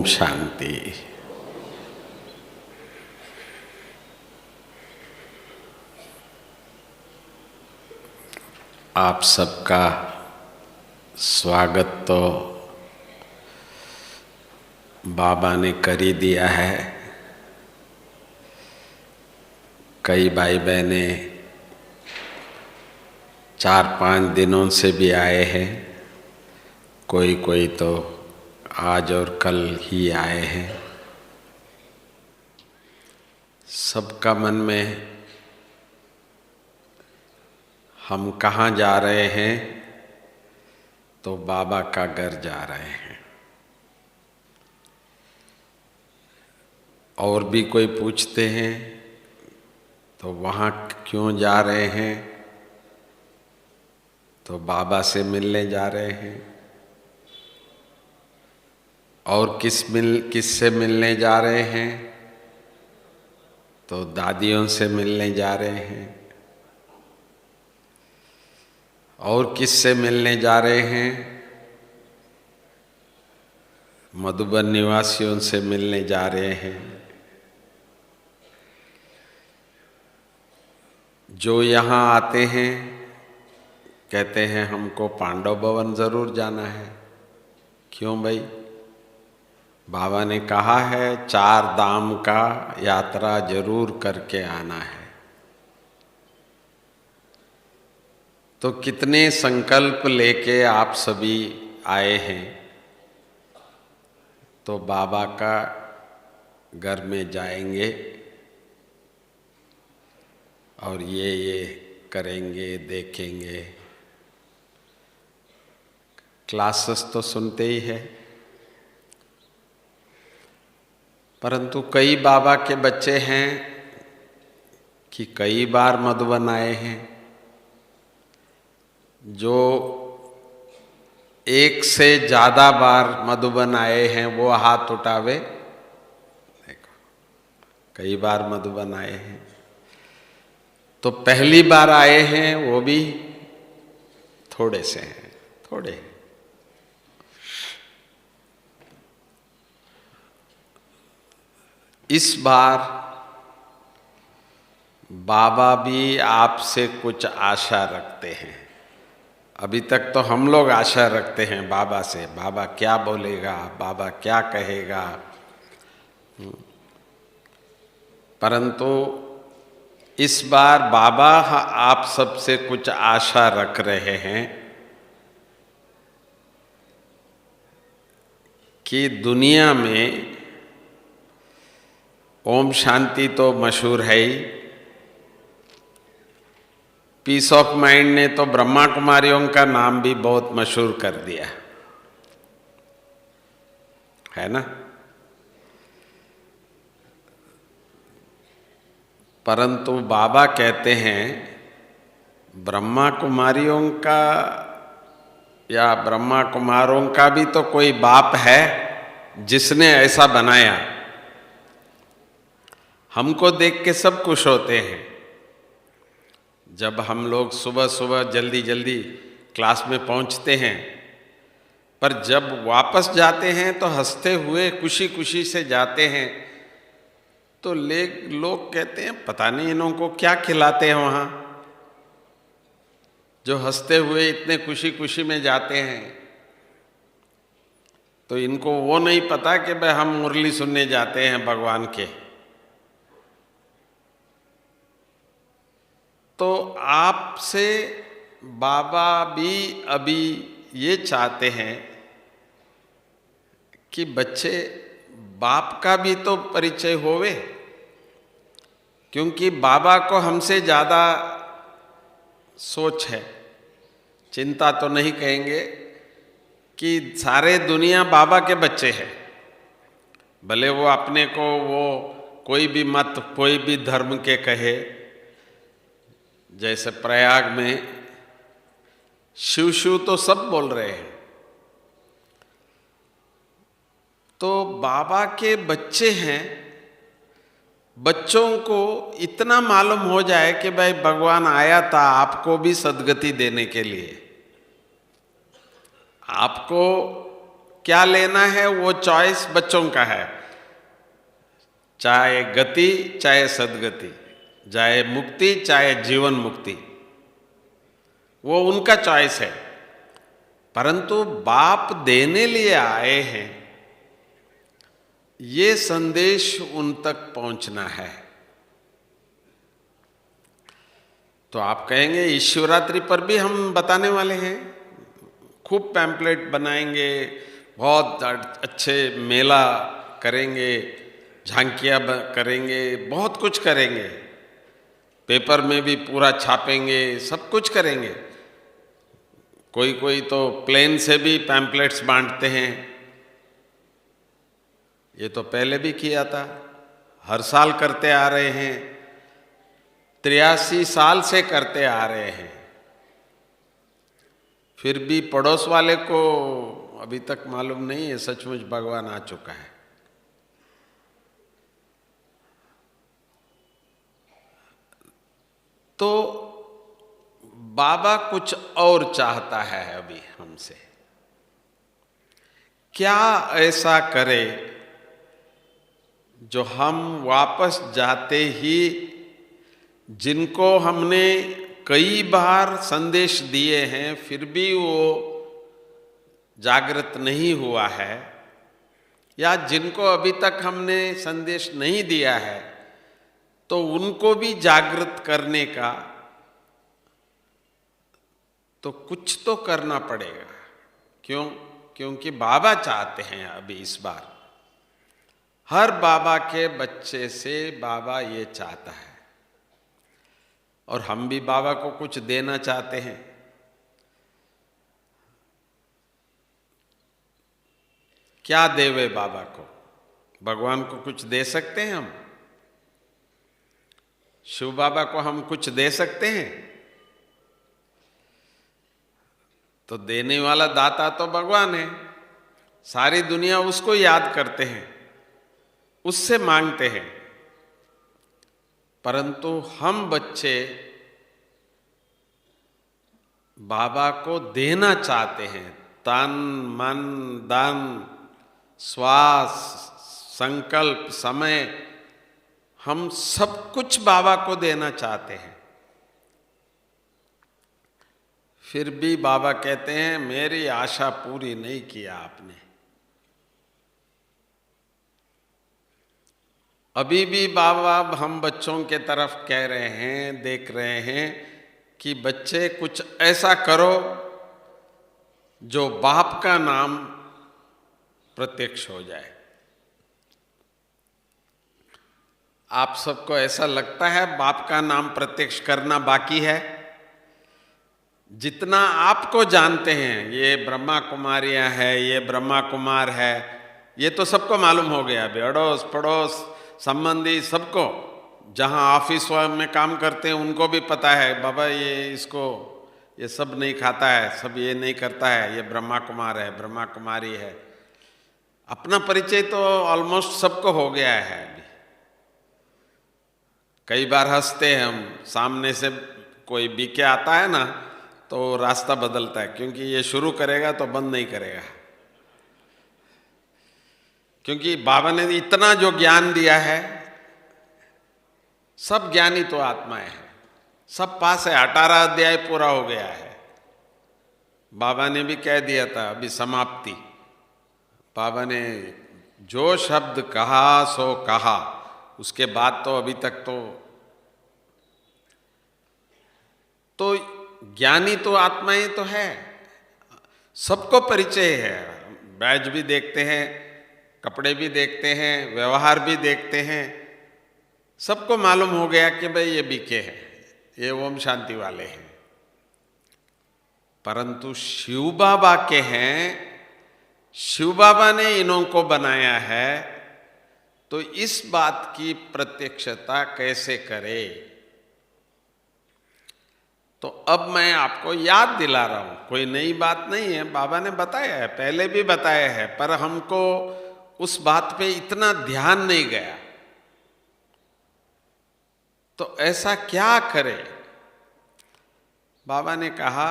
ओम शांति। आप सबका स्वागत तो बाबा ने कर ही दिया है। कई भाई बहने 4-5 दिनों से भी आए हैं, कोई तो आज और कल ही आए हैं। सबका मन में हम कहाँ जा रहे हैं, तो बाबा का घर जा रहे हैं। और भी कोई पूछते हैं तो वहाँ क्यों जा रहे हैं, तो बाबा से मिलने जा रहे हैं। और किससे मिलने जा रहे हैं, तो दादियों से मिलने जा रहे हैं। और किससे मिलने जा रहे हैं, मधुबन निवासियों से मिलने जा रहे हैं। जो यहाँ आते हैं कहते हैं हमको पांडव भवन जरूर जाना है। क्यों भाई? बाबा ने कहा है 4 धाम का यात्रा जरूर करके आना है। तो कितने संकल्प लेके आप सभी आए हैं, तो बाबा का घर में जाएंगे और ये करेंगे, देखेंगे। क्लासेस तो सुनते ही है, परंतु कई बाबा के बच्चे हैं कि कई बार मधुबन आए हैं। जो 1 से ज़्यादा बार मधुबन आए हैं वो हाथ उठावे। देखो, कई बार मधुबन आए हैं। तो पहली बार आए हैं वो भी थोड़े से हैं, थोड़े। इस बार बाबा भी आपसे कुछ आशा रखते हैं। अभी तक तो हम लोग आशा रखते हैं बाबा से, बाबा क्या बोलेगा, बाबा क्या कहेगा। परंतु इस बार बाबा आप सबसे कुछ आशा रख रहे हैं कि दुनिया में ओम शांति तो मशहूर है ही। पीस ऑफ माइंड ने तो ब्रह्मा कुमारियों का नाम भी बहुत मशहूर कर दिया है ना। परंतु बाबा कहते हैं ब्रह्मा कुमारियों का या ब्रह्मा कुमारों का भी तो कोई बाप है जिसने ऐसा बनाया। हमको देख के सब खुश होते हैं। जब हम लोग सुबह सुबह जल्दी जल्दी क्लास में पहुंचते हैं, पर जब वापस जाते हैं तो हंसते हुए खुशी खुशी से जाते हैं। तो लोग कहते हैं पता नहीं इन्हों को क्या खिलाते हैं वहाँ, जो हंसते हुए इतने खुशी खुशी में जाते हैं। तो इनको वो नहीं पता कि भाई हम मुरली सुनने जाते हैं भगवान के। तो आपसे बाबा भी अभी ये चाहते हैं कि बच्चे बाप का भी तो परिचय होवे, क्योंकि बाबा को हमसे ज़्यादा सोच है। चिंता तो नहीं कहेंगे कि सारे दुनिया बाबा के बच्चे हैं। भले वो अपने को वो कोई भी मत, कोई भी धर्म के कहे। जैसे प्रयाग में शिव शिव तो सब बोल रहे हैं। तो बाबा के बच्चे हैं। बच्चों को इतना मालूम हो जाए कि भाई भगवान आया था आपको भी सद्गति देने के लिए। आपको क्या लेना है वो चॉइस बच्चों का है, चाहे गति चाहे सद्गति, चाहे मुक्ति चाहे जीवन मुक्ति, वो उनका चॉइस है। परंतु बाप देने लिए आए हैं, ये संदेश उन तक पहुंचना है। तो आप कहेंगे इस शिवरात्रि पर भी हम बताने वाले हैं, खूब पैम्पलेट बनाएंगे, बहुत अच्छे मेला करेंगे, झांकियाँ करेंगे, बहुत कुछ करेंगे, पेपर में भी पूरा छापेंगे, सब कुछ करेंगे। कोई कोई तो प्लेन से भी पैम्पलेट्स बांटते हैं। ये तो पहले भी किया था, हर साल करते आ रहे हैं, 83 साल से करते आ रहे हैं। फिर भी पड़ोस वाले को अभी तक मालूम नहीं है सचमुच भगवान आ चुका है। तो बाबा कुछ और चाहता है अभी हमसे। क्या ऐसा करे जो हम वापस जाते ही, जिनको हमने कई बार संदेश दिए हैं फिर भी वो जागृत नहीं हुआ है, या जिनको अभी तक हमने संदेश नहीं दिया है, तो उनको भी जागृत करने का तो कुछ तो करना पड़ेगा। क्यों? क्योंकि बाबा चाहते हैं अभी इस बार, हर बाबा के बच्चे से बाबा ये चाहता है, और हम भी बाबा को कुछ देना चाहते हैं। क्या देवे बाबा को? भगवान को कुछ दे सकते हैं हम? शिव बाबा को हम कुछ दे सकते हैं? तो देने वाला दाता तो भगवान है, सारी दुनिया उसको याद करते हैं, उससे मांगते हैं। परंतु हम बच्चे बाबा को देना चाहते हैं, तन मन धन श्वास संकल्प समय, हम सब कुछ बाबा को देना चाहते हैं। फिर भी बाबा कहते हैं मेरी आशा पूरी नहीं किया आपने। अभी भी बाबा हम बच्चों के तरफ कह रहे हैं, देख रहे हैं कि बच्चे कुछ ऐसा करो जो बाप का नाम प्रत्यक्ष हो जाए। आप सबको ऐसा लगता है बाप का नाम प्रत्यक्ष करना बाकी है? जितना आपको जानते हैं, ये ब्रह्मा कुमारियां है, ये ब्रह्मा कुमार है, ये तो सबको मालूम हो गया अभी, अड़ोस पड़ोस संबंधी सबको, जहां ऑफिस में काम करते हैं उनको भी पता है बाबा ये इसको ये सब नहीं खाता है, सब ये नहीं करता है, ये ब्रह्मा कुमार है, ब्रह्मा कुमारी है। अपना परिचय तो ऑलमोस्ट सबको हो गया है अभी। कई बार हंसते हैं हम, सामने से कोई बीके आता है ना तो रास्ता बदलता है, क्योंकि ये शुरू करेगा तो बंद नहीं करेगा। क्योंकि बाबा ने इतना जो ज्ञान दिया है, सब ज्ञानी तो आत्माएं हैं, सब पास है। 18 अध्याय पूरा हो गया है। बाबा ने भी कह दिया था अभी समाप्ति। बाबा ने जो शब्द कहा सो कहा, उसके बाद तो अभी तक तो ज्ञानी तो आत्माएं तो है, सबको परिचय है। बैज भी देखते हैं, कपड़े भी देखते हैं, व्यवहार भी देखते हैं, सबको मालूम हो गया कि भाई ये बीके हैं, ये ओम शांति वाले हैं। परंतु शिव बाबा के हैं, शिव बाबा ने इन्हों को बनाया है, तो इस बात की प्रत्यक्षता कैसे करे? तो अब मैं आपको याद दिला रहा हूं, कोई नई बात नहीं है, बाबा ने बताया है, पहले भी बताया है, पर हमको उस बात पे इतना ध्यान नहीं गया। तो ऐसा क्या करे? बाबा ने कहा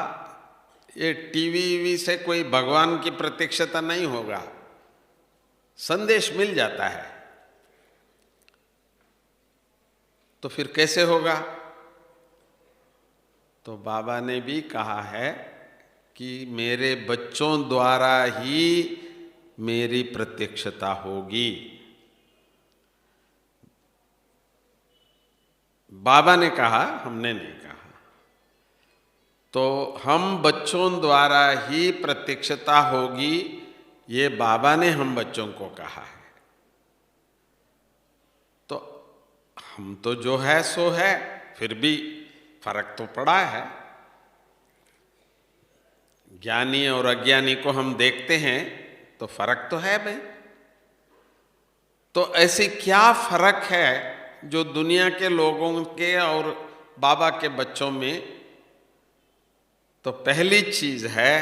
ये टीवी से कोई भगवान की प्रत्यक्षता नहीं होगा, संदेश मिल जाता है। तो फिर कैसे होगा? तो बाबा ने भी कहा है कि मेरे बच्चों द्वारा ही मेरी प्रत्यक्षता होगी। बाबा ने कहा, हमने नहीं कहा। तो हम बच्चों द्वारा ही प्रत्यक्षता होगी, ये बाबा ने हम बच्चों को कहा है। तो हम तो जो है सो है, फिर भी फर्क तो पड़ा है। ज्ञानी और अज्ञानी को हम देखते हैं तो फर्क तो है भाई। तो ऐसी क्या फर्क है जो दुनिया के लोगों के और बाबा के बच्चों में? तो पहली चीज है,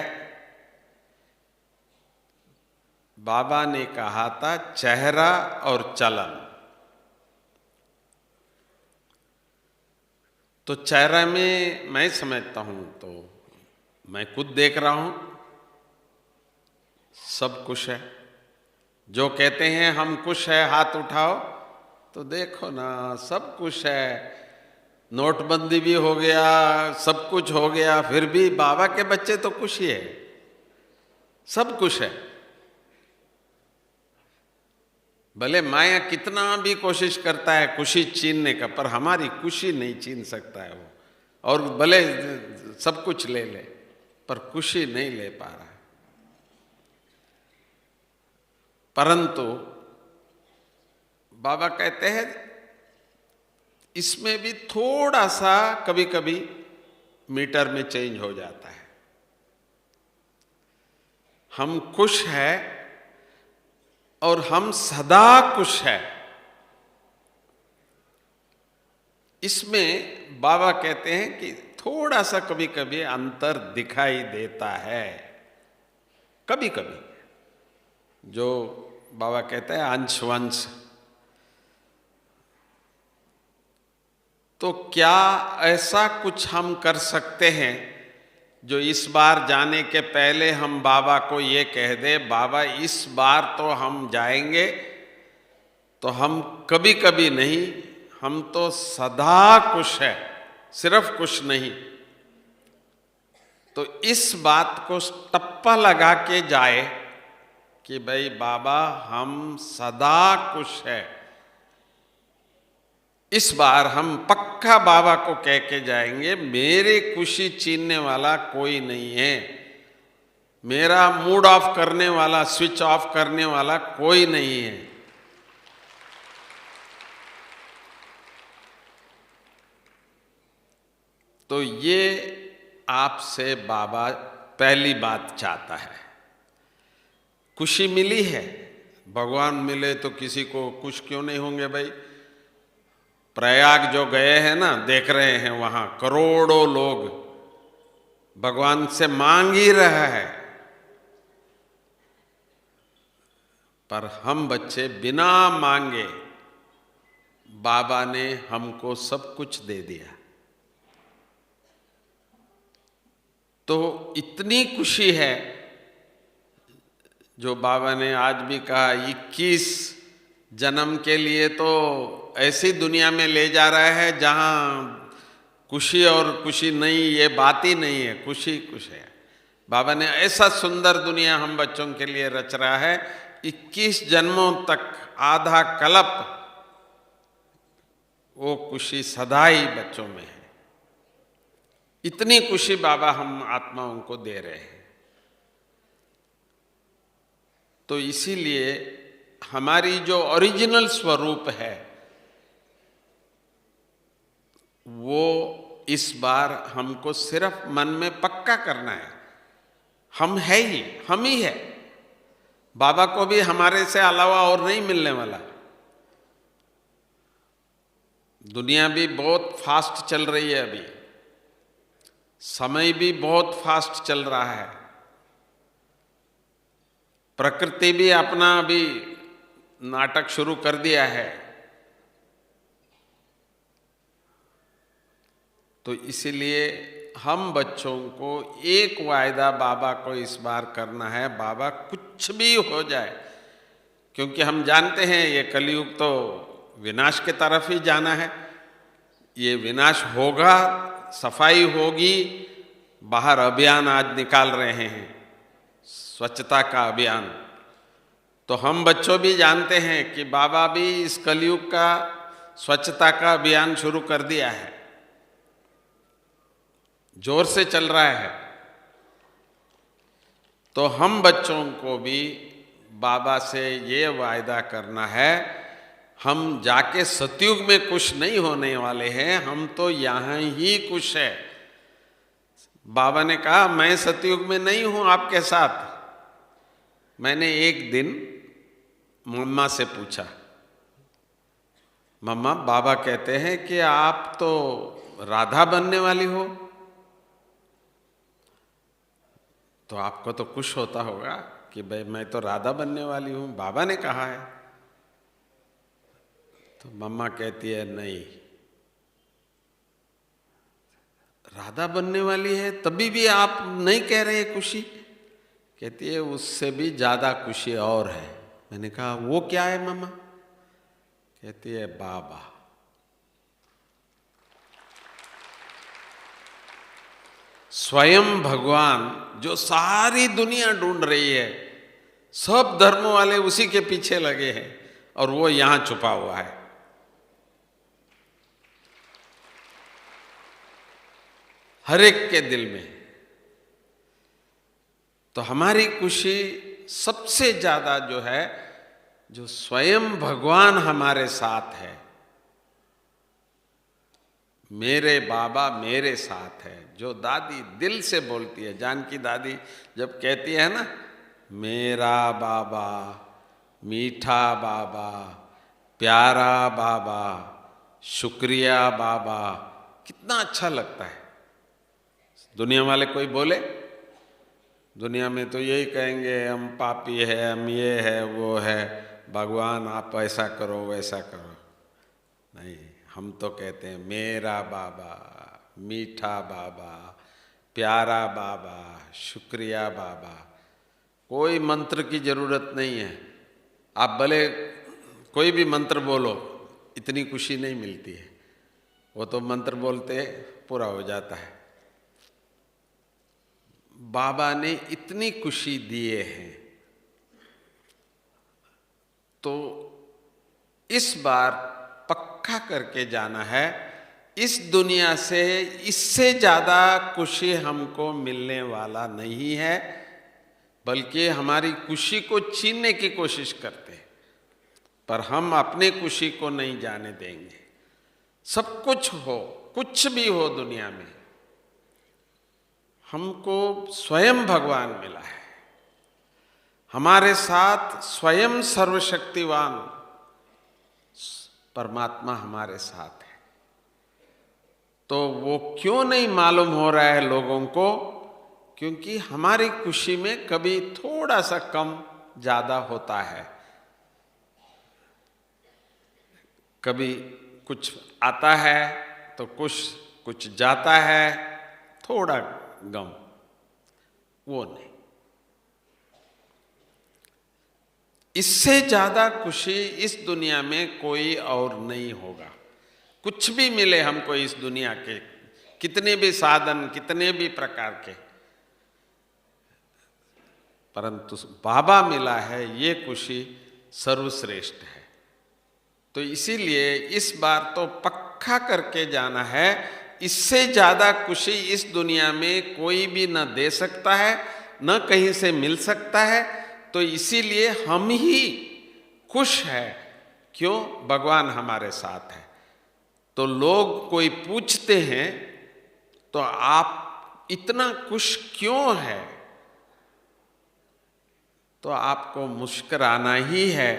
बाबा ने कहा था चेहरा और चलन। तो चेहरा में मैं समझता हूं, तो मैं खुद देख रहा हूं सब कुछ है। जो कहते हैं हम कुछ है हाथ उठाओ, तो देखो ना सब कुछ है। नोटबंदी भी हो गया, सब कुछ हो गया, फिर भी बाबा के बच्चे तो कुछ ही है, सब कुछ है। भले माया कितना भी कोशिश करता है खुशी छीनने का, पर हमारी खुशी नहीं छीन सकता है वो। और भले सब कुछ ले ले, पर खुशी नहीं ले पा रहा है। परंतु बाबा कहते हैं इसमें भी थोड़ा सा कभी कभी मीटर में चेंज हो जाता है। हम खुश है और हम सदा खुश है, इसमें बाबा कहते हैं कि थोड़ा सा कभी कभी अंतर दिखाई देता है। कभी कभी जो बाबा कहते हैं अंश वंश। तो क्या ऐसा कुछ हम कर सकते हैं जो इस बार जाने के पहले हम बाबा को ये कह दे, बाबा इस बार तो हम जाएंगे, तो हम कभी कभी नहीं, हम तो सदा खुश है, सिर्फ खुश नहीं। तो इस बात को टप्पा लगा के जाए कि भाई बाबा हम सदा खुश है। इस बार हम पक्का बाबा को कह के जाएंगे, मेरी खुशी छीनने वाला कोई नहीं है, मेरा मूड ऑफ करने वाला, स्विच ऑफ करने वाला कोई नहीं है। तो ये आपसे बाबा पहली बात चाहता है। खुशी मिली है, भगवान मिले तो किसी को खुश क्यों नहीं होंगे भाई। प्रयाग जो गए हैं ना, देख रहे हैं वहां करोड़ों लोग भगवान से मांग ही रहा है, पर हम बच्चे बिना मांगे बाबा ने हमको सब कुछ दे दिया। तो इतनी खुशी है जो बाबा ने आज भी कहा 21 जन्म के लिए तो ऐसी दुनिया में ले जा रहा है जहां खुशी और खुशी नहीं, ये बात ही नहीं है, खुशी खुश है। बाबा ने ऐसा सुंदर दुनिया हम बच्चों के लिए रच रहा है, 21 जन्मों तक आधा कल्प वो खुशी सदा ही बच्चों में है। इतनी खुशी बाबा हम आत्माओं को दे रहे हैं। तो इसीलिए हमारी जो ओरिजिनल स्वरूप है वो इस बार हमको सिर्फ मन में पक्का करना है, हम है ही, हम ही है। बाबा को भी हमारे से अलावा और नहीं मिलने वाला। दुनिया भी बहुत फास्ट चल रही है, अभी समय भी बहुत फास्ट चल रहा है, प्रकृति भी अपना अभी नाटक शुरू कर दिया है। तो इसीलिए हम बच्चों को एक वायदा बाबा को इस बार करना है, बाबा कुछ भी हो जाए, क्योंकि हम जानते हैं ये कलयुग तो विनाश के तरफ ही जाना है। ये विनाश होगा, सफाई होगी। बाहर अभियान आज निकाल रहे हैं, स्वच्छता का अभियान। तो हम बच्चों भी जानते हैं कि बाबा भी इस कलयुग का स्वच्छता का अभियान शुरू कर दिया है, जोर से चल रहा है। तो हम बच्चों को भी बाबा से ये वायदा करना है, हम जाके सतयुग में खुश नहीं होने वाले हैं, हम तो यहाँ ही खुश है। बाबा ने कहा मैं सतयुग में नहीं हूं आपके साथ। मैंने एक दिन मम्मा से पूछा, मम्मा बाबा कहते हैं कि आप तो राधा बनने वाली हो, तो आपको तो खुश होता होगा कि भाई मैं तो राधा बनने वाली हूं, बाबा ने कहा है। तो मम्मा कहती है नहीं, राधा बनने वाली है तभी भी आप नहीं कह रहे खुशी। कहती है उससे भी ज्यादा खुशी और है। मैंने कहा वो क्या है मम्मा? कहती है बाबा। स्वयं भगवान जो सारी दुनिया ढूंढ रही है, सब धर्म वाले उसी के पीछे लगे हैं और वो यहां छुपा हुआ है। हर एक के दिल में। तो हमारी खुशी सबसे ज्यादा जो है, जो स्वयं भगवान हमारे साथ है। मेरे बाबा मेरे साथ है, जो दादी दिल से बोलती है। जानकी दादी जब कहती है ना, मेरा बाबा, मीठा बाबा, प्यारा बाबा, शुक्रिया बाबा, कितना अच्छा लगता है। दुनिया वाले कोई बोले, दुनिया में तो यही कहेंगे हम पापी है, हम ये है वो है, भगवान आप ऐसा करो वैसा करो। नहीं, हम तो कहते हैं मेरा बाबा, मीठा बाबा, प्यारा बाबा, शुक्रिया बाबा। कोई मंत्र की जरूरत नहीं है। आप भले कोई भी मंत्र बोलो, इतनी खुशी नहीं मिलती है। वो तो मंत्र बोलते पूरा हो जाता है। बाबा ने इतनी खुशी दिए हैं, तो इस बार पक्का करके जाना है, इस दुनिया से इससे ज्यादा खुशी हमको मिलने वाला नहीं है, बल्कि हमारी खुशी को छीनने की कोशिश करते हैं। पर हम अपने खुशी को नहीं जाने देंगे। सब कुछ हो, कुछ भी हो दुनिया में, हमको स्वयं भगवान मिला है। हमारे साथ स्वयं सर्वशक्तिवान परमात्मा हमारे साथ है। तो वो क्यों नहीं मालूम हो रहा है लोगों को? क्योंकि हमारी खुशी में कभी थोड़ा सा कम ज्यादा होता है। कभी कुछ आता है तो कुछ जाता है, थोड़ा गम, वो नहीं। इससे ज्यादा खुशी इस दुनिया में कोई और नहीं होगा। कुछ भी मिले हमको इस दुनिया के, कितने भी साधन, कितने भी प्रकार के, परंतु बाबा मिला है, ये खुशी सर्वश्रेष्ठ है। तो इसीलिए इस बार तो पक्का करके जाना है, इससे ज्यादा खुशी इस दुनिया में कोई भी न दे सकता है, न कहीं से मिल सकता है। तो इसीलिए हम ही खुश है। क्यों? भगवान हमारे साथ है। तो लोग कोई पूछते हैं तो आप इतना खुश क्यों है, तो आपको मुस्कुराना ही है।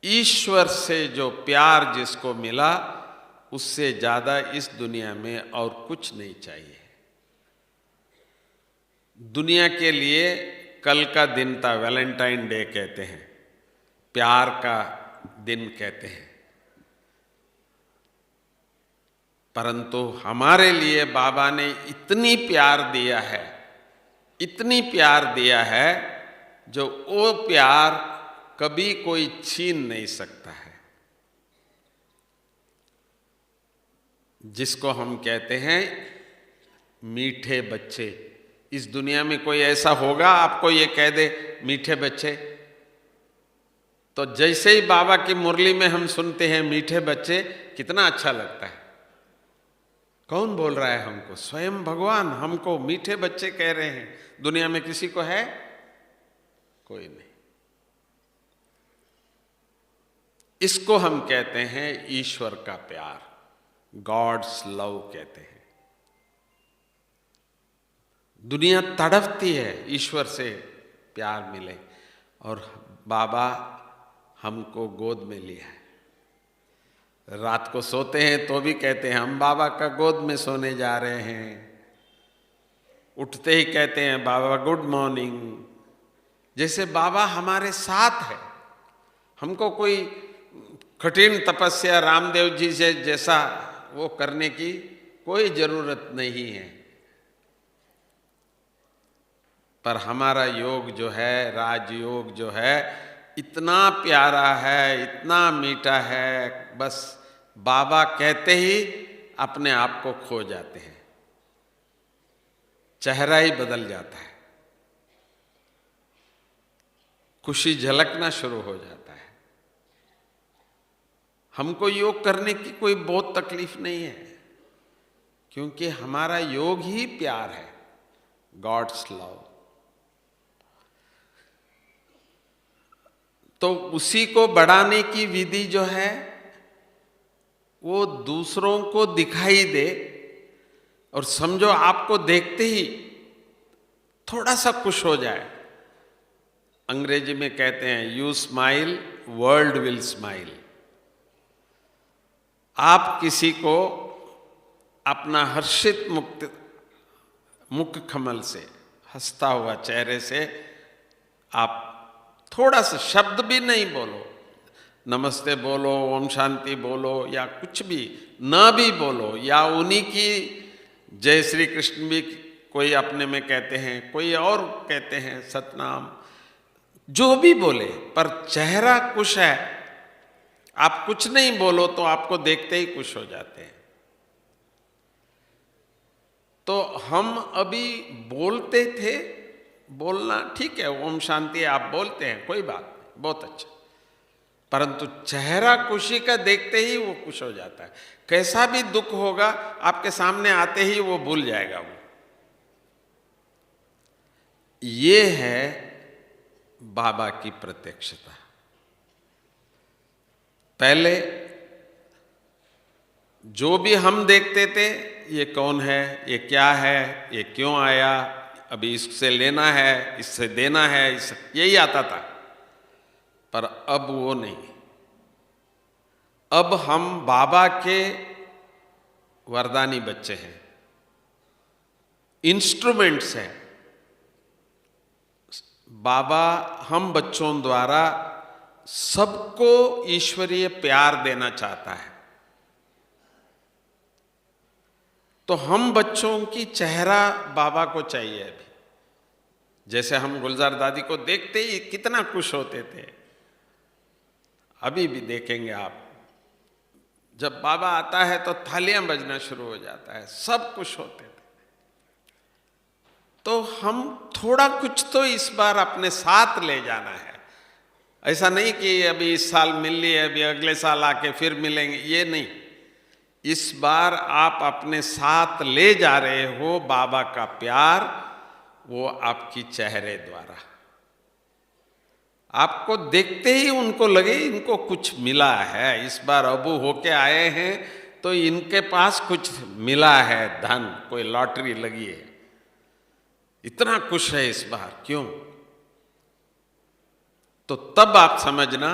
ईश्वर से जो प्यार जिसको मिला, उससे ज्यादा इस दुनिया में और कुछ नहीं चाहिए। दुनिया के लिए कल का दिन था, वैलेंटाइन डे कहते हैं, प्यार का दिन कहते हैं। परंतु हमारे लिए बाबा ने इतनी प्यार दिया है, इतनी प्यार दिया है, जो वो प्यार कभी कोई छीन नहीं सकता है। जिसको हम कहते हैं मीठे बच्चे। इस दुनिया में कोई ऐसा होगा आपको ये कह दे मीठे बच्चे? तो जैसे ही बाबा की मुरली में हम सुनते हैं मीठे बच्चे, कितना अच्छा लगता है। कौन बोल रहा है हमको? स्वयं भगवान हमको मीठे बच्चे कह रहे हैं। दुनिया में किसी को है? कोई नहीं। इसको हम कहते हैं ईश्वर का प्यार, गॉड्स लव कहते हैं। दुनिया तड़पती है ईश्वर से प्यार मिले, और बाबा हमको गोद में लिया है। रात को सोते हैं तो भी कहते हैं हम बाबा का गोद में सोने जा रहे हैं। उठते ही कहते हैं बाबा गुड मॉर्निंग। जैसे बाबा हमारे साथ है। हमको कोई कठिन तपस्या रामदेव जी से जैसा वो करने की कोई जरूरत नहीं है। पर हमारा योग जो है, राजयोग जो है, इतना प्यारा है, इतना मीठा है, बस बाबा कहते ही अपने आप को खो जाते हैं, चेहरा ही बदल जाता है, खुशी झलकना शुरू हो जाता है। हमको योग करने की कोई बहुत तकलीफ नहीं है, क्योंकि हमारा योग ही प्यार है, गॉड्स लव। तो उसी को बढ़ाने की विधि जो है वो दूसरों को दिखाई दे, और समझो आपको देखते ही थोड़ा सा खुश हो जाए। अंग्रेजी में कहते हैं you smile world will smile. आप किसी को अपना हर्षित मुख कमल से, हंसता हुआ चेहरे से आप थोड़ा सा शब्द भी नहीं बोलो, नमस्ते बोलो, ओम शांति बोलो, या कुछ भी ना भी बोलो, या उन्हीं की जय श्री कृष्ण भी कोई अपने में कहते हैं, कोई और कहते हैं सतनाम, जो भी बोले, पर चेहरा खुश है। आप कुछ नहीं बोलो तो आपको देखते ही खुश हो जाते हैं। तो हम अभी बोलते थे, बोलना ठीक है, ओम शांति आप बोलते हैं, कोई बात नहीं, बहुत अच्छा, परंतु चेहरा खुशी का देखते ही वो खुश हो जाता है। कैसा भी दुख होगा आपके सामने आते ही वो भूल जाएगा। वो ये है बाबा की प्रत्यक्षता। पहले जो भी हम देखते थे, ये कौन है, ये क्या है, ये क्यों आया, अभी इससे लेना है, इससे देना है, यही आता था। पर अब वो नहीं। अब हम बाबा के वरदानी बच्चे हैं, इंस्ट्रूमेंट्स हैं। बाबा हम बच्चों द्वारा सबको ईश्वरीय प्यार देना चाहता है। तो हम बच्चों की चेहरा बाबा को चाहिए। अभी जैसे हम गुलजार दादी को देखते ही कितना खुश होते थे, अभी भी देखेंगे आप, जब बाबा आता है तो थालियां बजना शुरू हो जाता है, सब खुश होते थे। तो हम थोड़ा कुछ तो इस बार अपने साथ ले जाना है। ऐसा नहीं कि अभी इस साल मिल लिए, अभी अगले साल आके फिर मिलेंगे, ये नहीं। इस बार आप अपने साथ ले जा रहे हो बाबा का प्यार, वो आपकी चेहरे द्वारा। आपको देखते ही उनको लगे इनको कुछ मिला है, इस बार अबू होके आए हैं तो इनके पास कुछ मिला है, धन, कोई लॉटरी लगी है, इतना खुश है इस बार, क्यों? तो तब आप समझना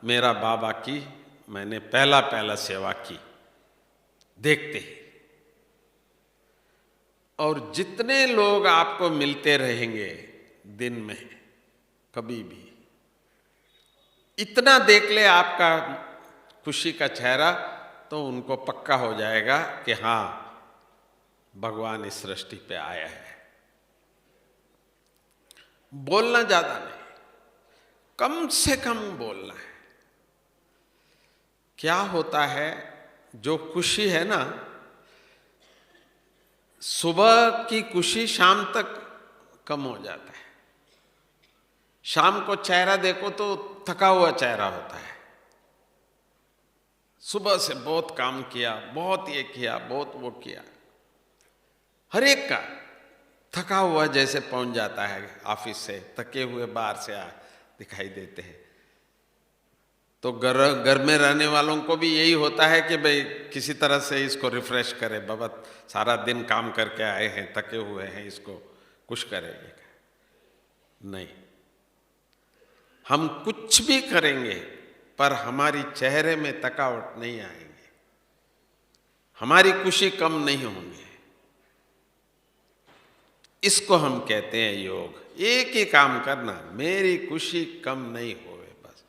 मेरा बाबा की मैंने पहला सेवा की, देखते ही। और जितने लोग आपको मिलते रहेंगे दिन में, कभी भी इतना देख ले आपका खुशी का चेहरा, तो तो उनको पक्का हो जाएगा कि हाँ, भगवान इस सृष्टि पे आया है। बोलना ज्यादा नहीं, कम से कम बोलना है। क्या होता है, जो खुशी है ना, सुबह की खुशी शाम तक कम हो जाता है। शाम को चेहरा देखो तो थका हुआ चेहरा होता है। सुबह से बहुत काम किया, बहुत ये किया, बहुत वो किया, हर एक का थका हुआ जैसे पहुंच जाता है ऑफिस से, थके हुए बाहर से दिखाई देते हैं। तो घर में रहने वालों को भी यही होता है कि भाई किसी तरह से इसको रिफ्रेश करें, बाबा सारा दिन काम करके आए हैं, थके हुए हैं, इसको कुछ करेंगे। नहीं, हम कुछ भी करेंगे पर हमारी चेहरे में थकावट नहीं आएंगे, हमारी खुशी कम नहीं होंगी। इसको हम कहते हैं योग। एक ही काम करना, मेरी खुशी कम नहीं होवे, बस।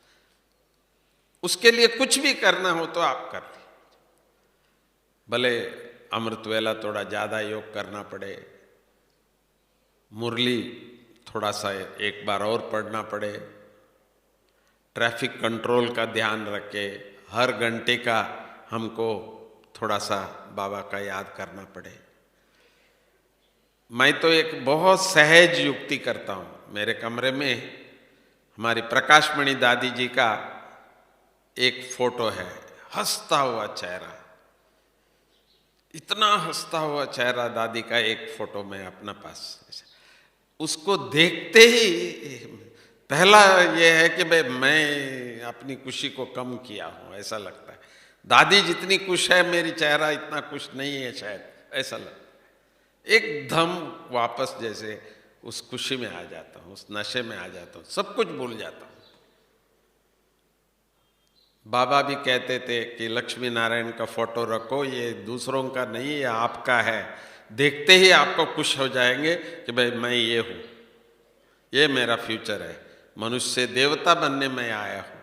उसके लिए कुछ भी करना हो तो आप कर लीजिए। भले अमृत वेला थोड़ा ज्यादा योग करना पड़े, मुरली थोड़ा सा एक बार और पढ़ना पड़े, ट्रैफिक कंट्रोल का ध्यान रखे, हर घंटे का हमको थोड़ा सा बाबा का याद करना पड़े। मैं तो एक बहुत सहज युक्ति करता हूँ। मेरे कमरे में हमारी प्रकाशमणि दादी जी का एक फोटो है, हंसता हुआ चेहरा, इतना हंसता हुआ चेहरा दादी का एक फोटो में अपना पास। उसको देखते ही पहला ये है कि भाई मैं अपनी खुशी को कम किया हूँ, ऐसा लगता है। दादी जितनी खुश है, मेरी चेहरा इतना खुश नहीं है शायद, ऐसा लगता है। एकदम वापस जैसे उस खुशी में आ जाता हूँ, उस नशे में आ जाता हूँ, सब कुछ भूल जाता हूँ। बाबा भी कहते थे कि लक्ष्मी नारायण का फोटो रखो, ये दूसरों का नहीं, ये आपका है। देखते ही आपको खुश हो जाएंगे कि भाई मैं ये हूँ, ये मेरा फ्यूचर है, मनुष्य से देवता बनने में आया हूँ।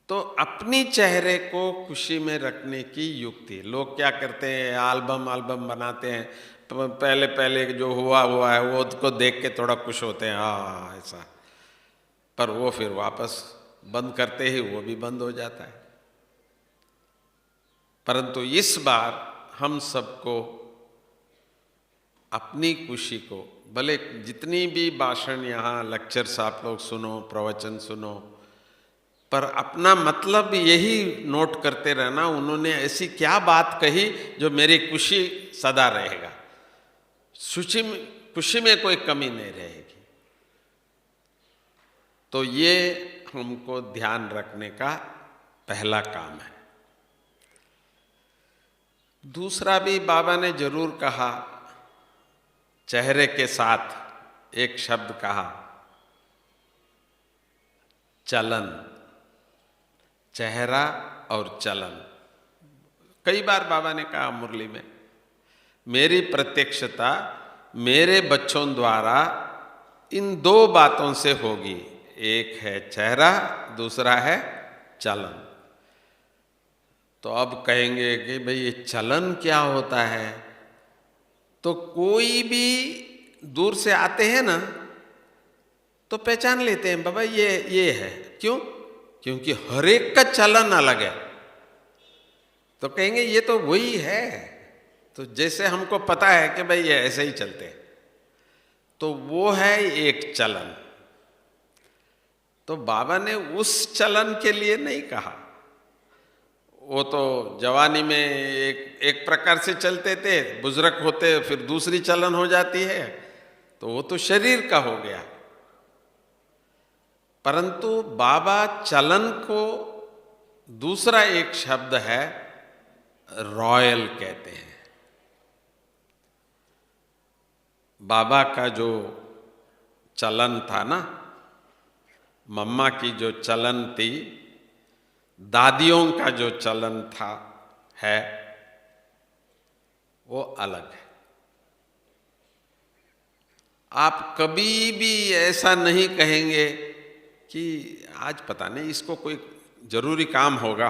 तो अपनी चेहरे को खुशी में रखने की युक्ति। लोग क्या करते हैं, एल्बम बनाते हैं, पहले पहले जो हुआ है वो उसको देख के थोड़ा खुश होते हैं, हाँ ऐसा, पर वो फिर वापस बंद करते ही वो भी बंद हो जाता है। परंतु इस बार हम सबको अपनी खुशी को, भले जितनी भी भाषण यहाँ लेक्चर्स आप लोग सुनो, प्रवचन सुनो, पर अपना मतलब यही नोट करते रहना, उन्होंने ऐसी क्या बात कही जो मेरी खुशी सदा रहेगा, खुशी में कोई कमी नहीं रहेगी। तो ये हमको ध्यान रखने का पहला काम है। दूसरा भी बाबा ने जरूर कहा, चेहरे के साथ एक शब्द कहा, चलन। चेहरा और चलन, कई बार बाबा ने कहा मुरली में, मेरी प्रत्यक्षता मेरे बच्चों द्वारा इन दो बातों से होगी, एक है चेहरा, दूसरा है चलन। तो अब कहेंगे कि भाई ये चलन क्या होता है? तो कोई भी दूर से आते हैं ना तो पहचान लेते हैं, बाबा ये है। क्यों? क्योंकि हर एक का चलन अलग है। तो कहेंगे ये तो वही है। तो जैसे हमको पता है कि भाई ये ऐसे ही चलते हैं, तो वो है एक चलन। तो बाबा ने उस चलन के लिए नहीं कहा, वो तो जवानी में एक प्रकार से चलते थे, बुजुर्ग होते फिर दूसरी चलन हो जाती है, तो वो तो शरीर का हो गया। परंतु बाबा चलन को दूसरा एक शब्द है रॉयल कहते हैं। बाबा का जो चलन था ना, मम्मा की जो चलन थी, दादियों का जो चलन था है, वो अलग है। आप कभी भी ऐसा नहीं कहेंगे कि आज पता नहीं इसको कोई जरूरी काम होगा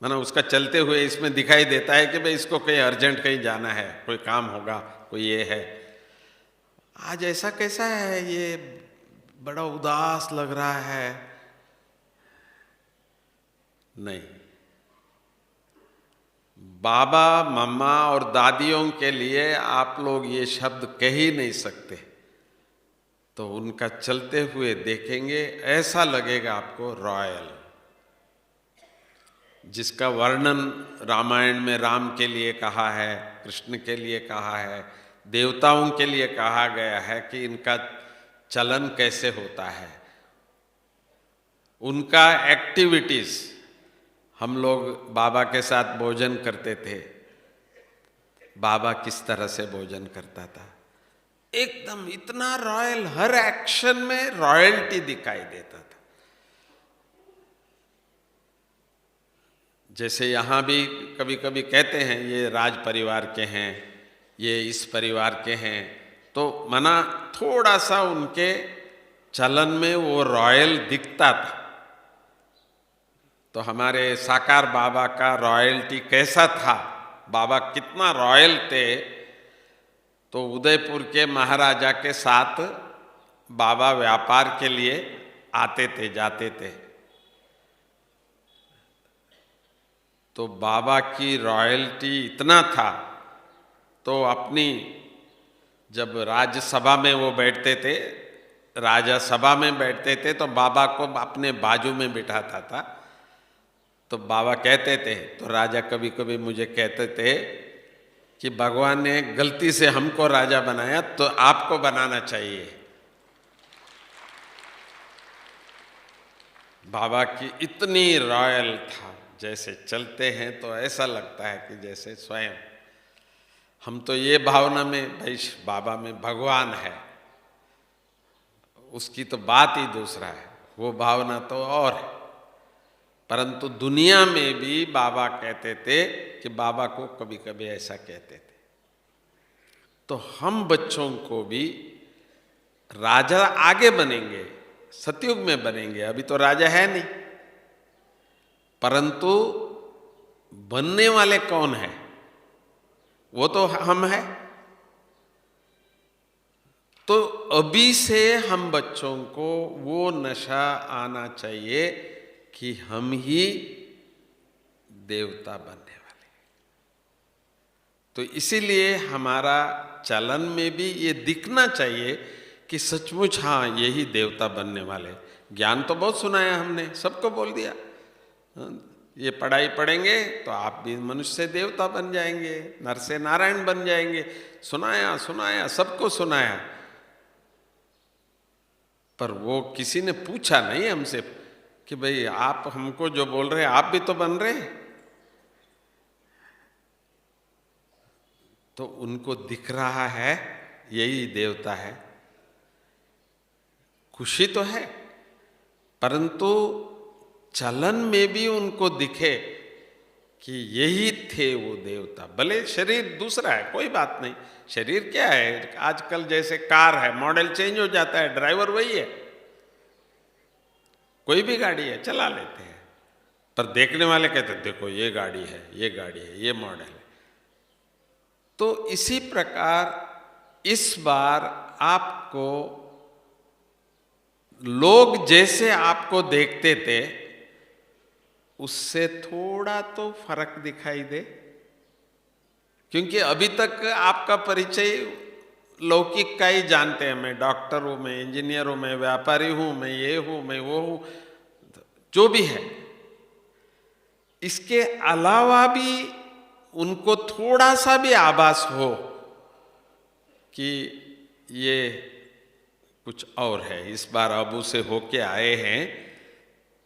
माना उसका चलते हुए इसमें दिखाई देता है कि भाई इसको कहीं अर्जेंट कहीं जाना है, कोई काम होगा, कोई ये है। आज ऐसा कैसा है, ये बड़ा उदास लग रहा है। नहीं, बाबा मम्मा और दादियों के लिए आप लोग ये शब्द कह ही नहीं सकते। तो उनका चलते हुए देखेंगे, ऐसा लगेगा आपको रॉयल, जिसका वर्णन रामायण में राम के लिए कहा है, कृष्ण के लिए कहा है, देवताओं के लिए कहा गया है कि इनका चलन कैसे होता है, उनका एक्टिविटीज। हम लोग बाबा के साथ भोजन करते थे, बाबा किस तरह से भोजन करता था, एकदम इतना रॉयल, हर एक्शन में रॉयल्टी दिखाई देता था। जैसे यहाँ भी कभी कभी कहते हैं ये राज परिवार के हैं, ये इस परिवार के हैं, तो मना थोड़ा सा उनके चलन में वो रॉयल दिखता था। तो हमारे साकार बाबा का रॉयल्टी कैसा था, बाबा कितना रॉयल थे। तो उदयपुर के महाराजा के साथ बाबा व्यापार के लिए आते थे, जाते थे। तो बाबा की रॉयल्टी इतना था, तो अपनी जब राज्यसभा में वो बैठते थे, राजा सभा में बैठते थे, तो बाबा को अपने बाजू में बिठाता था। तो बाबा कहते थे, तो राजा कभी कभी मुझे कहते थे कि भगवान ने गलती से हमको राजा बनाया, तो आपको बनाना चाहिए। बाबा की इतनी रॉयल था, जैसे चलते हैं तो ऐसा लगता है कि जैसे स्वयं हम तो ये भावना में, भाई बाबा में भगवान है, उसकी तो बात ही दूसरा है, वो भावना तो और है। परंतु दुनिया में भी बाबा कहते थे कि बाबा को कभी कभी ऐसा कहते थे। तो हम बच्चों को भी राजा आगे बनेंगे, सतयुग में बनेंगे, अभी तो राजा है नहीं, परंतु बनने वाले कौन है, वो तो हम हैं। तो अभी से हम बच्चों को वो नशा आना चाहिए कि हम ही देवता बनने वाले। तो इसीलिए हमारा चलन में भी ये दिखना चाहिए कि सचमुच हाँ यही देवता बनने वाले। ज्ञान तो बहुत सुनाया हमने, सबको बोल दिया ये पढ़ाई पढ़ेंगे तो आप भी मनुष्य से देवता बन जाएंगे, नर से नारायण बन जाएंगे, सुनाया सुनाया, सबको सुनाया। पर वो किसी ने पूछा नहीं हमसे कि भाई आप हमको जो बोल रहे हैं आप भी तो बन रहे हैं। तो उनको दिख रहा है यही देवता है, खुशी तो है, परंतु चलन में भी उनको दिखे कि यही थे वो देवता। भले शरीर दूसरा है, कोई बात नहीं, शरीर क्या है, आजकल जैसे कार है, मॉडल चेंज हो जाता है, ड्राइवर वही है, कोई भी गाड़ी है चला लेते हैं, पर देखने वाले कहते हैं देखो ये गाड़ी है, ये गाड़ी है, ये मॉडल है। तो इसी प्रकार इस बार आपको लोग जैसे आपको देखते थे उससे थोड़ा तो फर्क दिखाई दे, क्योंकि अभी तक आपका परिचय लौकिक का ही जानते हैं, मैं डॉक्टर हूं, मैं इंजीनियर हूं, मैं व्यापारी हूं, मैं ये हूं, मैं वो हूं, जो भी है। इसके अलावा भी उनको थोड़ा सा भी आभास हो कि ये कुछ और है, इस बार अबू से होके आए हैं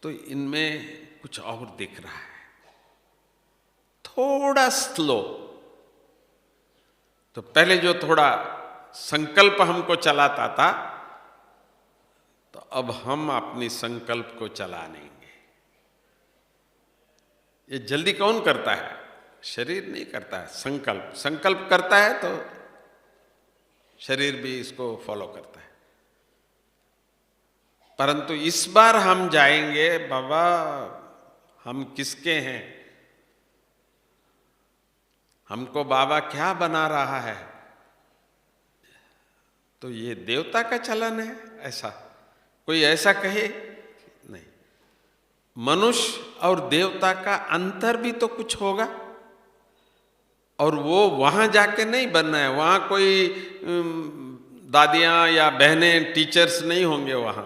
तो इनमें कुछ और दिख रहा है, थोड़ा स्लो। तो पहले जो थोड़ा संकल्प हमको चलाता था, तो अब हम अपनी संकल्प को चला लेंगे। ये जल्दी कौन करता है? शरीर नहीं करता है, संकल्प। संकल्प करता है तो शरीर भी इसको फॉलो करता है। परंतु इस बार हम जाएंगे, बाबा हम किसके हैं, हमको बाबा क्या बना रहा है, तो ये देवता का चलन है, ऐसा कोई ऐसा कहे नहीं। मनुष्य और देवता का अंतर भी तो कुछ होगा, और वो वहां जाके नहीं बनना है। वहां कोई दादियां या बहनें टीचर्स नहीं होंगे, वहां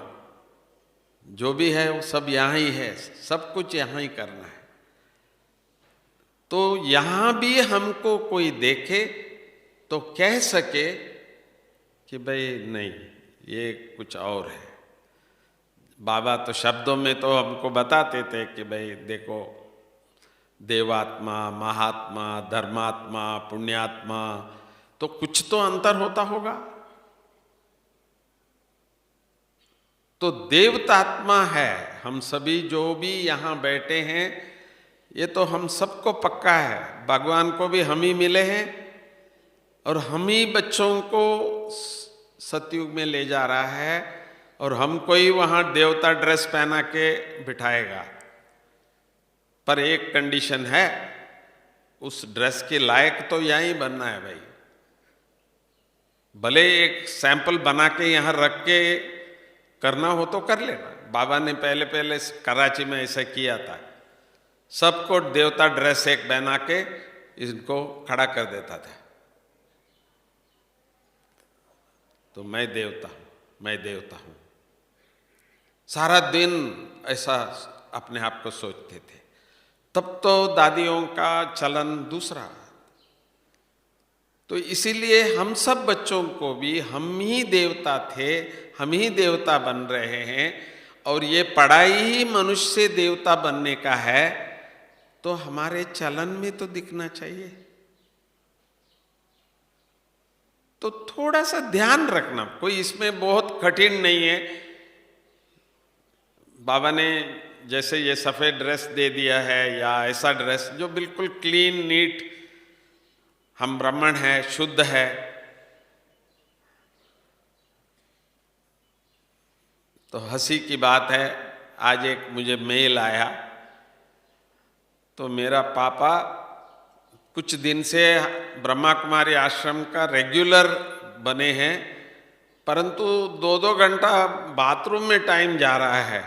जो भी है वो सब यहाँ ही है, सब कुछ यहाँ ही करना है। तो यहां भी हमको कोई देखे तो कह सके कि भाई नहीं, ये कुछ और है। बाबा तो शब्दों में तो हमको बताते थे कि भाई देखो, देवात्मा, महात्मा, धर्मात्मा, पुण्यात्मा, तो कुछ तो अंतर होता होगा। तो देवतात्मा है हम सभी जो भी यहाँ बैठे हैं, ये तो हम सबको पक्का है। भगवान को भी हम ही मिले हैं, और हम ही बच्चों को सतयुग में ले जा रहा है, और हमको ही वहाँ देवता ड्रेस पहना के बिठाएगा। पर एक कंडीशन है, उस ड्रेस के लायक तो यहीं बनना है भाई। भले एक सैंपल बना के यहाँ रख के करना हो तो कर लेना। बाबा ने पहले पहले कराची में ऐसा किया था, सबको देवता ड्रेस एक पहना के इनको खड़ा कर देता था। तो मैं देवता हूं, मैं देवता हूं, सारा दिन ऐसा अपने आप को सोचते थे। तब तो दादियों का चलन दूसरा। तो इसीलिए हम सब बच्चों को भी हम ही देवता थे, हम ही देवता बन रहे हैं, और ये पढ़ाई ही मनुष्य से देवता बनने का है, तो हमारे चलन में तो दिखना चाहिए। तो थोड़ा सा ध्यान रखना, कोई इसमें बहुत कठिन नहीं है। बाबा ने जैसे ये सफेद ड्रेस दे दिया है, या ऐसा ड्रेस जो बिल्कुल क्लीन नीट, हम ब्राह्मण हैं, शुद्ध है, तो हंसी की बात है, आज एक मुझे मेल आया, तो मेरा पापा कुछ दिन से ब्रह्मा कुमारी आश्रम का रेगुलर बने हैं, परंतु 2-2 घंटा बाथरूम में टाइम जा रहा है।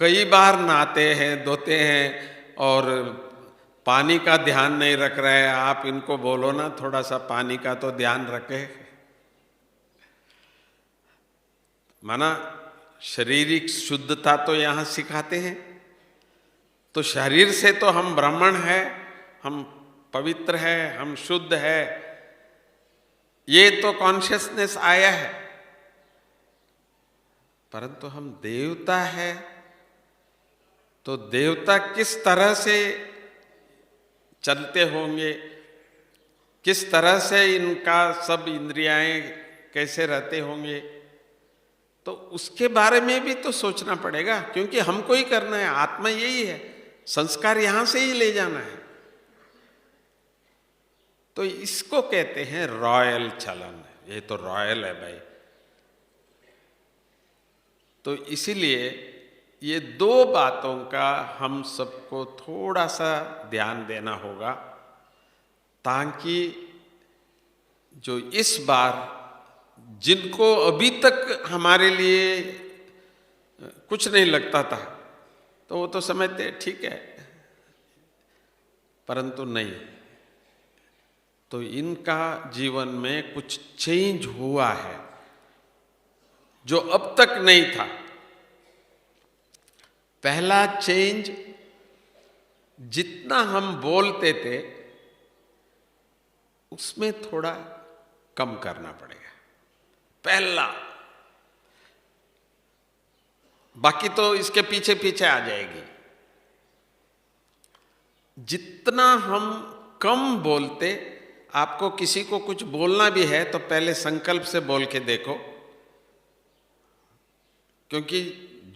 कई बार नहाते हैं, धोते हैं, और पानी का ध्यान नहीं रख रहे हैं। आप इनको बोलो ना, थोड़ा सा पानी का तो ध्यान रखे। माना शारीरिक शुद्धता तो यहाँ सिखाते हैं। तो शरीर से तो हम ब्राह्मण हैं, हम पवित्र है, हम शुद्ध है, ये तो कॉन्शियसनेस आया है। परंतु हम देवता है, तो देवता किस तरह से चलते होंगे, किस तरह से इनका सब इंद्रियाएं कैसे रहते होंगे, तो उसके बारे में भी तो सोचना पड़ेगा, क्योंकि हमको ही करना है। आत्मा यही है, संस्कार यहां से ही ले जाना है। तो इसको कहते हैं रॉयल चलन। ये तो रॉयल है भाई। तो इसीलिए ये 2 बातों का हम सबको थोड़ा सा ध्यान देना होगा, ताकि जो इस बार जिनको अभी तक हमारे लिए कुछ नहीं लगता था, तो वो तो समझते ठीक है, परंतु नहीं, तो इनका जीवन में कुछ चेंज हुआ है जो अब तक नहीं था। पहला चेंज, जितना हम बोलते थे उसमें थोड़ा कम करना पड़ेगा, पहला। बाकी तो इसके पीछे पीछे आ जाएगी। जितना हम कम बोलते, आपको किसी को कुछ बोलना भी है तो पहले संकल्प से बोल के देखो, क्योंकि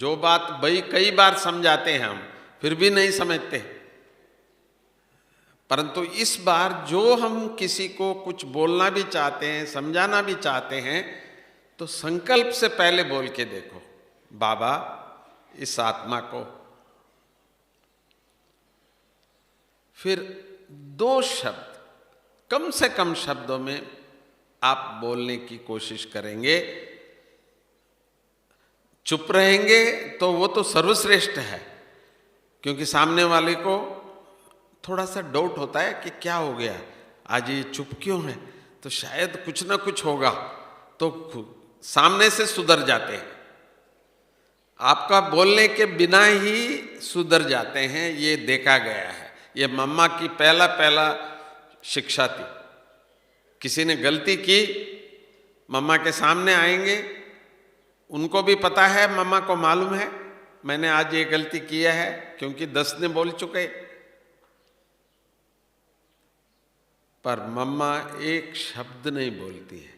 जो बात भाई कई बार समझाते हैं हम, फिर भी नहीं समझते। परंतु इस बार जो हम किसी को कुछ बोलना भी चाहते हैं, समझाना भी चाहते हैं, तो संकल्प से पहले बोल के देखो, बाबा इस आत्मा को। फिर 2 शब्द कम से कम शब्दों में आप बोलने की कोशिश करेंगे। चुप रहेंगे तो वो तो सर्वश्रेष्ठ है, क्योंकि सामने वाले को थोड़ा सा डाउट होता है कि क्या हो गया, आज ये चुप क्यों है, तो शायद कुछ ना कुछ होगा, तो सामने से सुधर जाते हैं। आपका बोलने के बिना ही सुधर जाते हैं, ये देखा गया है। ये मम्मा की पहला शिक्षा थी। किसी ने गलती की, मम्मा के सामने आएंगे, उनको भी पता है, मम्मा को मालूम है मैंने आज ये गलती किया है, क्योंकि 10 ने बोल चुके, पर मम्मा एक शब्द नहीं बोलती है,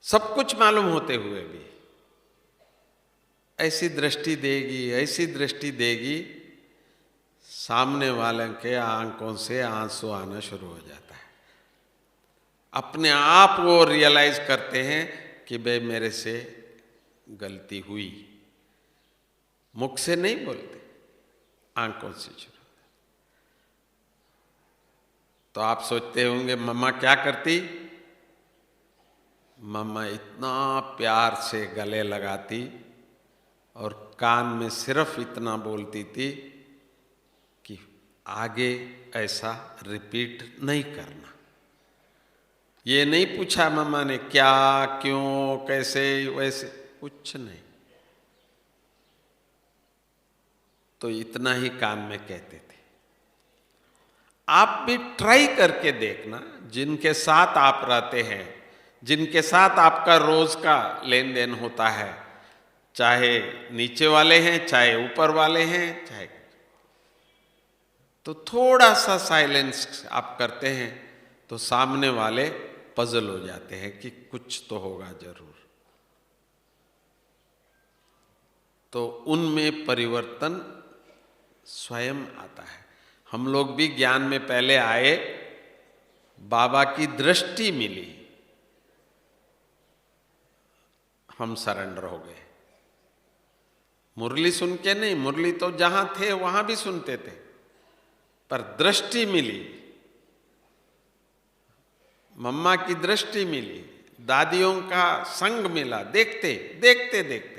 सब कुछ मालूम होते हुए भी। ऐसी दृष्टि देगी, ऐसी दृष्टि देगी, सामने वाले के आंखों से आंसू आना शुरू हो जाता है। अपने आप वो रियलाइज करते हैं कि भाई मेरे से गलती हुई। मुख से नहीं बोलते, आंखों से शुरू। तो आप सोचते होंगे मम्मा क्या करती? मम्मा इतना प्यार से गले लगाती और कान में सिर्फ इतना बोलती थी कि आगे ऐसा रिपीट नहीं करना। ये नहीं पूछा मम्मा ने क्या, क्यों, कैसे, वैसे, कुछ नहीं। तो इतना ही कान में कहते थे। आप भी ट्राई करके देखना, जिनके साथ आप रहते हैं, जिनके साथ आपका रोज का लेन देन होता है, चाहे नीचे वाले हैं, चाहे ऊपर वाले हैं, चाहे, तो थोड़ा सा साइलेंस आप करते हैं तो सामने वाले पजल हो जाते हैं कि कुछ तो होगा जरूर। तो उनमें परिवर्तन स्वयं आता है। हम लोग भी ज्ञान में पहले आए, बाबा की दृष्टि मिली, हम सरेंडर हो गए। मुरली सुन के नहीं, मुरली तो जहां थे वहां भी सुनते थे, पर दृष्टि मिली, मम्मा की दृष्टि मिली, दादियों का संग मिला, देखते देखते देखते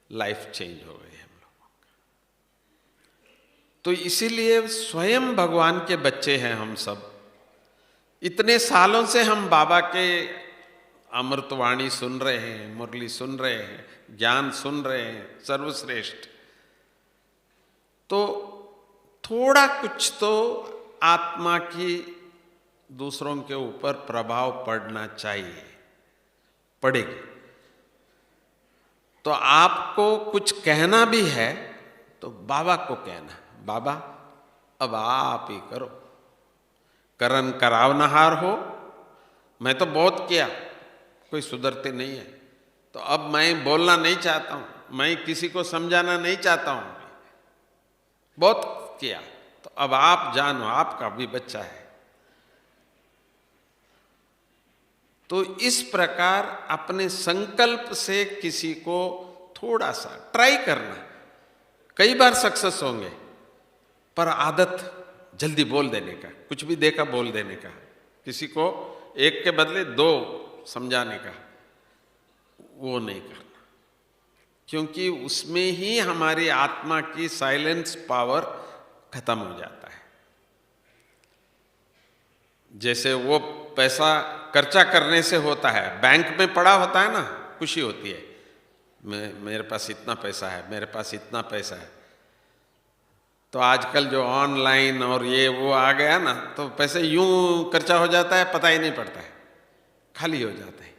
लाइफ चेंज हो गई हम लोगों का। तो इसीलिए स्वयं भगवान के बच्चे हैं हम सब। इतने सालों से हम बाबा के अमृतवाणी सुन रहे हैं, मुरली सुन रहे हैं, ज्ञान सुन रहे हैं, सर्वश्रेष्ठ। तो थोड़ा कुछ तो आत्मा की दूसरों के ऊपर प्रभाव पड़ना चाहिए, पड़ेगी। तो आपको कुछ कहना भी है तो बाबा को कहना, बाबा अब आप ही करो, करन करावनहार हो। मैं तो बहुत किया, कोई सुधरते नहीं है, तो अब मैं बोलना नहीं चाहता हूं, मैं किसी को समझाना नहीं चाहता हूं, बहुत किया, तो अब आप जानो, आपका भी बच्चा है। तो इस प्रकार अपने संकल्प से किसी को थोड़ा सा ट्राई करना। कई बार सक्सेस होंगे, पर आदत जल्दी बोल देने का, कुछ भी देखा बोल देने का, किसी को एक के बदले 2 समझाने का, वो नहीं करना, क्योंकि उसमें ही हमारी आत्मा की साइलेंस पावर खत्म हो जाता है। जैसे वो पैसा खर्चा करने से होता है, बैंक में पड़ा होता है ना, खुशी होती है, मेरे पास इतना पैसा है, मेरे पास इतना पैसा है। तो आजकल जो ऑनलाइन और ये वो आ गया ना, तो पैसे यूं खर्चा हो जाता है, पता ही नहीं पड़ता है, खाली हो जाता है,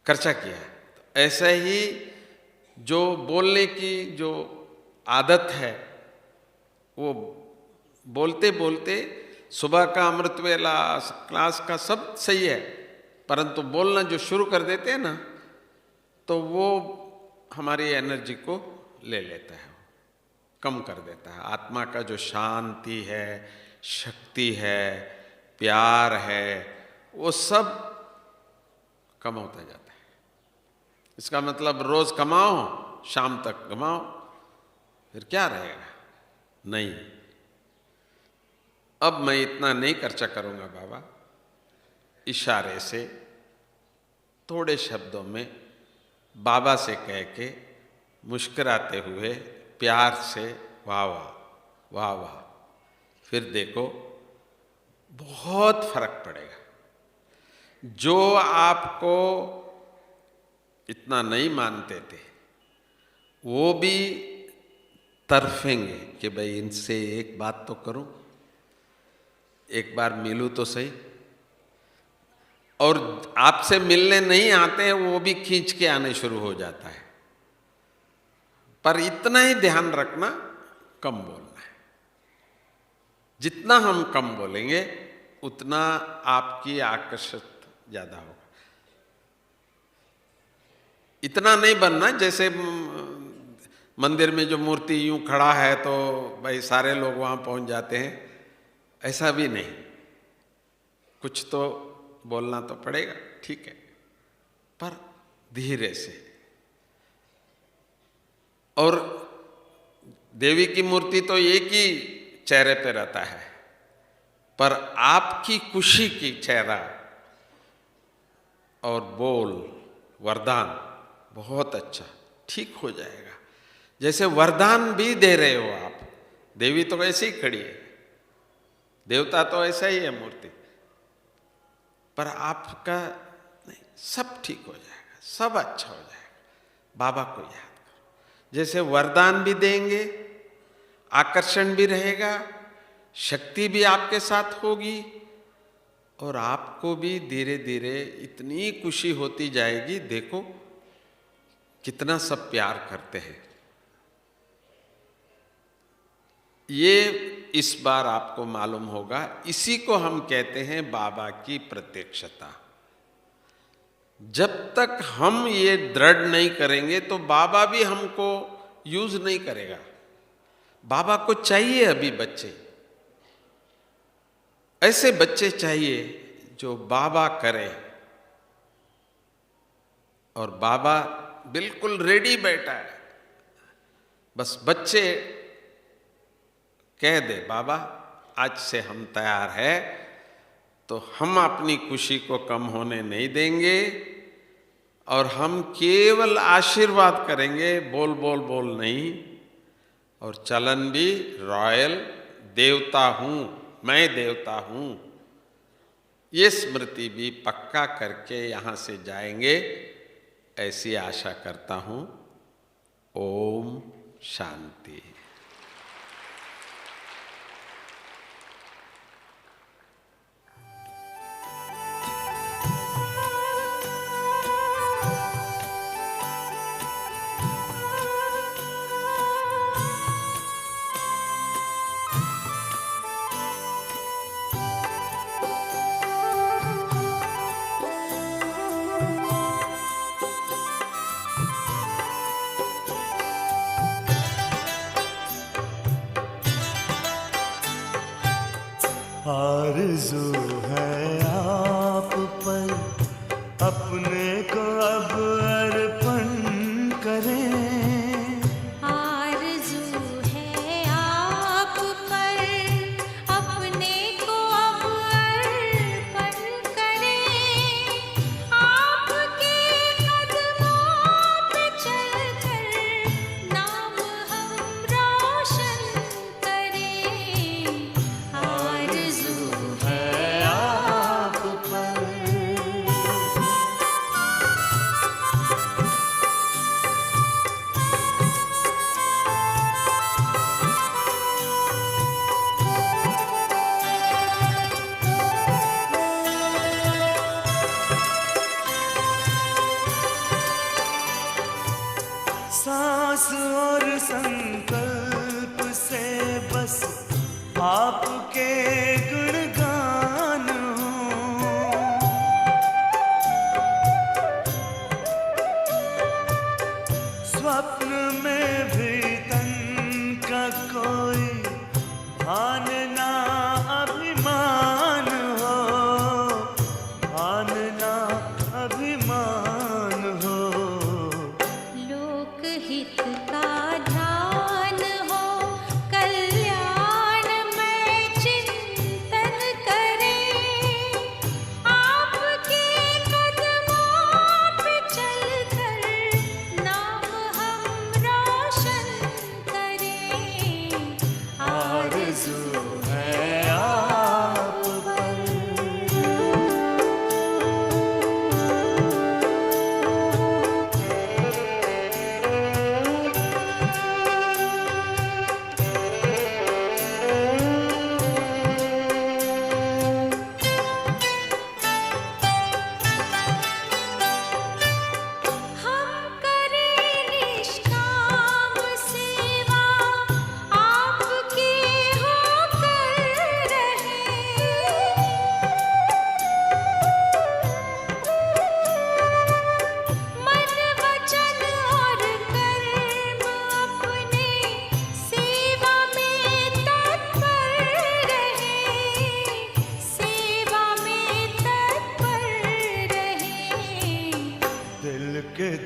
खर्चा किया है। तो ऐसे ही जो बोलने की जो आदत है, वो बोलते बोलते, सुबह का अमृत वेला, क्लास का सब सही है, परंतु बोलना जो शुरू कर देते हैं ना, तो वो हमारी एनर्जी को ले लेता है, कम कर देता है। आत्मा का जो शांति है, शक्ति है, प्यार है, वो सब कम होता जाता है। इसका मतलब रोज कमाओ, शाम तक कमाओ, फिर क्या रहेगा? नहीं। अब मैं इतना नहीं खर्चा करूंगा बाबा। इशारे से थोड़े शब्दों में बाबा से कह के मुस्कुराते हुए प्यार से वाह वाह वाह वाह, फिर देखो बहुत फर्क पड़ेगा। जो आपको इतना नहीं मानते थे वो भी तरफेंगे कि भाई इनसे एक बात तो करूं, एक बार मिलूं तो सही। और आपसे मिलने नहीं आते हैं वो भी खींच के आने शुरू हो जाता है। पर इतना ही ध्यान रखना, कम बोलना है। जितना हम कम बोलेंगे उतना आपकी आकर्षित ज्यादा होगा। इतना नहीं बनना जैसे मंदिर में जो मूर्ति यूं खड़ा है तो भाई सारे लोग वहां पहुंच जाते हैं, ऐसा भी नहीं। कुछ तो बोलना तो पड़ेगा, ठीक है, पर धीरे से। और देवी की मूर्ति तो एक ही चेहरे पे रहता है, पर आपकी खुशी की चेहरा और बोल वरदान बहुत अच्छा ठीक हो जाएगा। जैसे वरदान भी दे रहे हो आप। देवी तो ऐसे ही खड़ी है, देवता तो ऐसा ही है मूर्ति, पर आपका नहीं, सब ठीक हो जाएगा, सब अच्छा हो जाएगा। बाबा को याद करो। जैसे वरदान भी देंगे, आकर्षण भी रहेगा, शक्ति भी आपके साथ होगी, और आपको भी धीरे धीरे इतनी खुशी होती जाएगी। देखो कितना सब प्यार करते हैं। ये इस बार आपको मालूम होगा। इसी को हम कहते हैं बाबा की प्रत्यक्षता। जब तक हम ये दृढ़ नहीं करेंगे तो बाबा भी हमको यूज नहीं करेगा। बाबा को चाहिए अभी बच्चे, ऐसे बच्चे चाहिए जो बाबा करे। और बाबा बिल्कुल रेडी बैठा है, बस बच्चे कह दे बाबा आज से हम तैयार है, तो हम अपनी खुशी को कम होने नहीं देंगे और हम केवल आशीर्वाद करेंगे, बोल बोल बोल नहीं। और चलन भी रॉयल, देवता हूं मैं, देवता हूं, ये स्मृति भी पक्का करके यहां से जाएंगे, ऐसी आशा करता हूं। ओम शांति। आरज़ू है आप पर अपने को अब अर्पण करें। आरज़ू है आप पर अपने को अब अर्पण करें। आपके कदमों पे चलकर नाम हम रोशन करें। आरज़ू है आप पर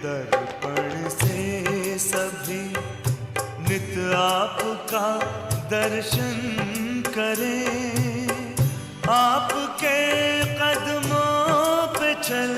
दर्पण से सभी नित आपका दर्शन करें, आपके कदमों पे चल